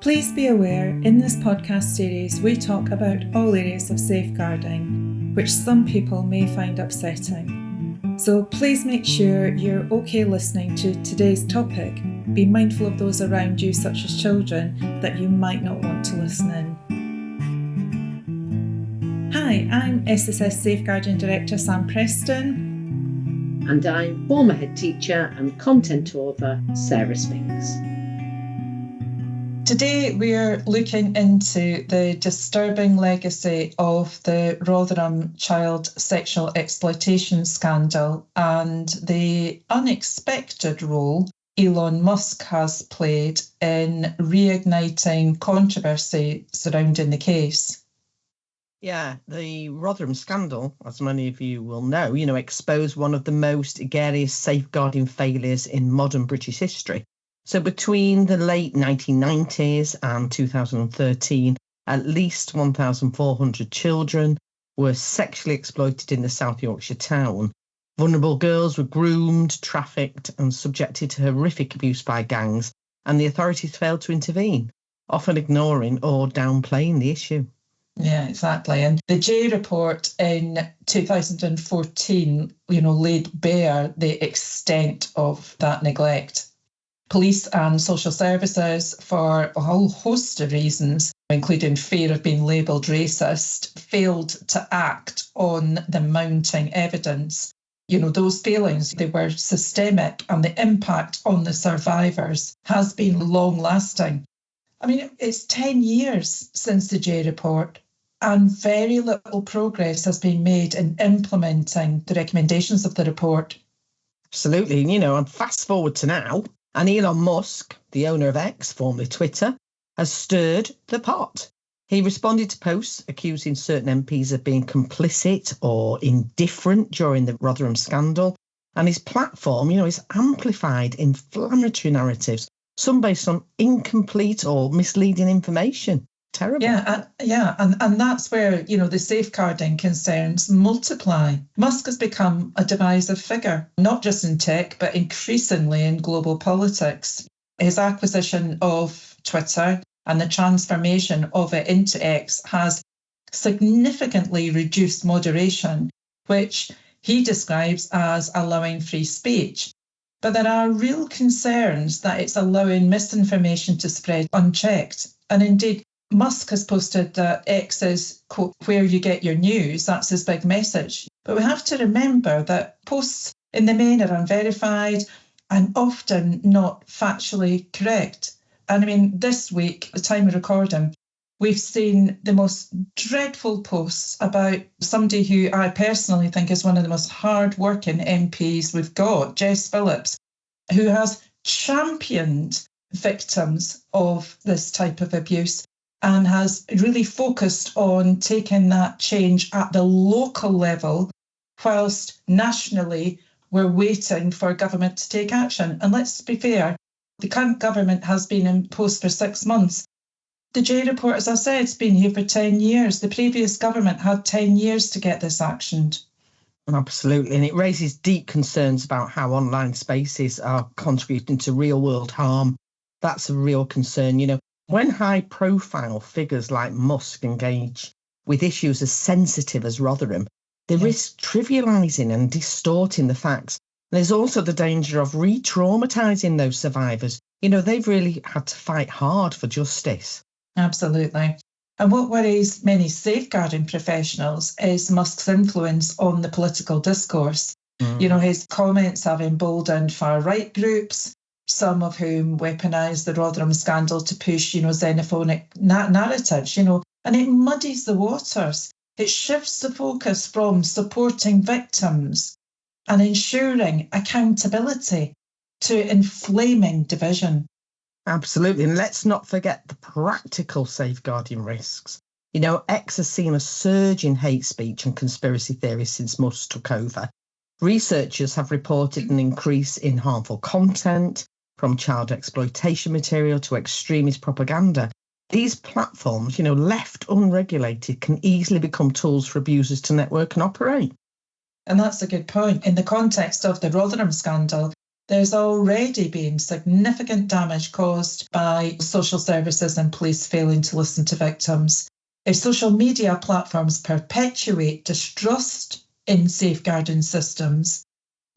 Please be aware, in this podcast series we talk about all areas of safeguarding, which some people may find upsetting. So please make sure you're okay listening to today's topic. Be mindful of those around you, such as children, that you might not want to listen in. Hi, I'm SSS Safeguarding Director Sam Preston. And I'm former head teacher and content author Sarah Spinks. Today we're looking into the disturbing legacy of the Rotherham child sexual exploitation scandal and the unexpected role Elon Musk has played in reigniting controversy surrounding the case. Yeah, the Rotherham scandal, as many of you will know, exposed one of the most egregious safeguarding failures in modern British history. So between the late 1990s and 2013, at least 1,400 children were sexually exploited in the South Yorkshire town. Vulnerable girls were groomed, trafficked and subjected to horrific abuse by gangs, and the authorities failed to intervene, often ignoring or downplaying the issue. Yeah, exactly. And the J report in 2014, laid bare the extent of that neglect. Police and social services, for a whole host of reasons, including fear of being labelled racist, failed to act on the mounting evidence. Those failings, they were systemic, and the impact on the survivors has been long-lasting. It's 10 years since the J report, and very little progress has been made in implementing the recommendations of the report. Absolutely. And fast forward to now, and Elon Musk, the owner of X, formerly Twitter, has stirred the pot. He responded to posts accusing certain MPs of being complicit or indifferent during the Rotherham scandal. And his platform, is amplified inflammatory narratives, some based on incomplete or misleading information. Terrible. And that's where, the safeguarding concerns multiply. Musk has become a divisive figure, not just in tech, but increasingly in global politics. His acquisition of Twitter and the transformation of it into X has significantly reduced moderation, which he describes as allowing free speech. But there are real concerns that it's allowing misinformation to spread unchecked. And indeed, Musk has posted that X is, quote, where you get your news. That's his big message. But we have to remember that posts in the main are unverified and often not factually correct. And this week, at the time of recording, we've seen the most dreadful posts about somebody who I personally think is one of the most hard-working MPs we've got, Jess Phillips, who has championed victims of this type of abuse and has really focused on taking that change at the local level, whilst nationally we're waiting for government to take action. And let's be fair, the current government has been in post for 6 months. The J report, as I said, has been here for 10 years. The previous government had 10 years to get this actioned. Absolutely. And it raises deep concerns about how online spaces are contributing to real world harm. That's a real concern. When high-profile figures like Musk engage with issues as sensitive as Rotherham, they risk trivialising and distorting the facts. There's also the danger of re-traumatising those survivors. They've really had to fight hard for justice. Absolutely. And what worries many safeguarding professionals is Musk's influence on the political discourse. His comments have emboldened far-right groups, some of whom weaponise the Rotherham scandal to push, xenophobic narratives, and it muddies the waters. It shifts the focus from supporting victims and ensuring accountability to inflaming division. Absolutely. And let's not forget the practical safeguarding risks. X has seen a surge in hate speech and conspiracy theories since Musk took over. Researchers have reported an increase in harmful content, from child exploitation material to extremist propaganda. These platforms, left unregulated, can easily become tools for abusers to network and operate. And that's a good point. In the context of the Rotherham scandal, There's already been significant damage caused by social services and police failing to listen to victims. If social media platforms perpetuate distrust in safeguarding systems,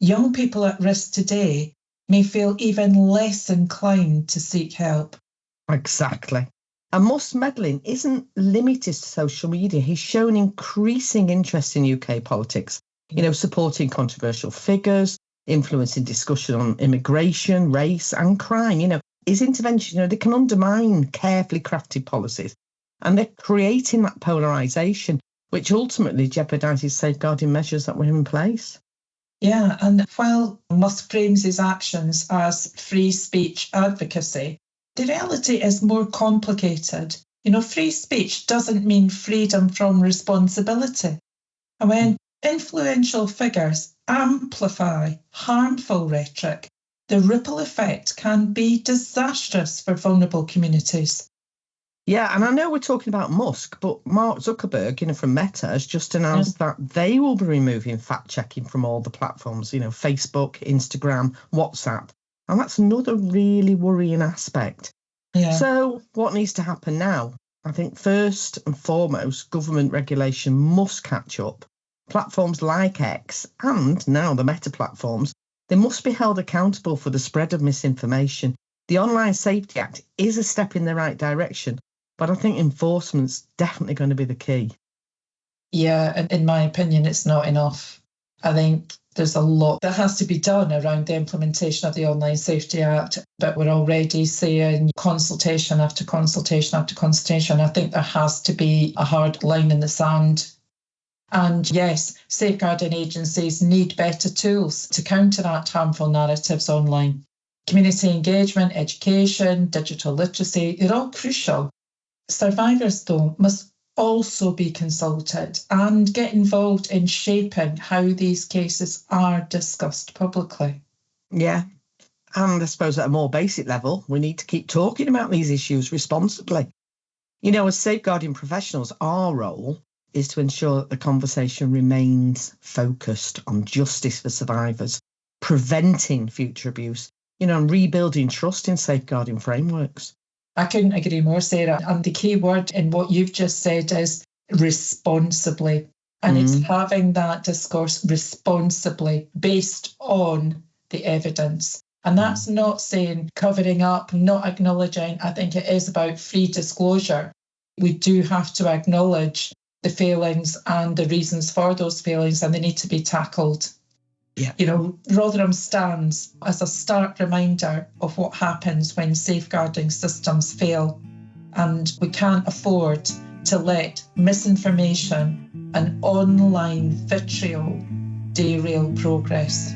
young people at risk today may feel even less inclined to seek help. Exactly. And Musk's meddling isn't limited to social media. He's shown increasing interest in UK politics, supporting controversial figures, influencing discussion on immigration, race and crime. His intervention, they can undermine carefully crafted policies, and they're creating that polarisation, which ultimately jeopardises safeguarding measures that were in place. Yeah, and while Musk frames his actions as free speech advocacy, the reality is more complicated. Free speech doesn't mean freedom from responsibility. And when influential figures amplify harmful rhetoric, the ripple effect can be disastrous for vulnerable communities. Yeah, and I know we're talking about Musk, but Mark Zuckerberg, from Meta, has just announced that they will be removing fact-checking from all the platforms, Facebook, Instagram, WhatsApp. And that's another really worrying aspect. Yeah. So what needs to happen now? I think first and foremost, government regulation must catch up. Platforms like X and now the Meta platforms, they must be held accountable for the spread of misinformation. The Online Safety Act is a step in the right direction, but I think enforcement's definitely going to be the key. Yeah, and in my opinion, it's not enough. I think there's a lot that has to be done around the implementation of the Online Safety Act, but we're already seeing consultation after consultation after consultation. I think there has to be a hard line in the sand. And yes, safeguarding agencies need better tools to counteract harmful narratives online. Community engagement, education, digital literacy, they're all crucial. Survivors, though, must also be consulted and get involved in shaping how these cases are discussed publicly. Yeah, and I suppose at a more basic level, we need to keep talking about these issues responsibly. As safeguarding professionals, our role is to ensure that the conversation remains focused on justice for survivors, preventing future abuse, and rebuilding trust in safeguarding frameworks. I couldn't agree more, Sarah. And the key word in what you've just said is responsibly. And it's having that discourse responsibly based on the evidence. And that's not saying covering up, not acknowledging. I think it is about free disclosure. We do have to acknowledge the failings and the reasons for those failings, and they need to be tackled. Yeah. Rotherham stands as a stark reminder of what happens when safeguarding systems fail. And we can't afford to let misinformation and online vitriol derail progress.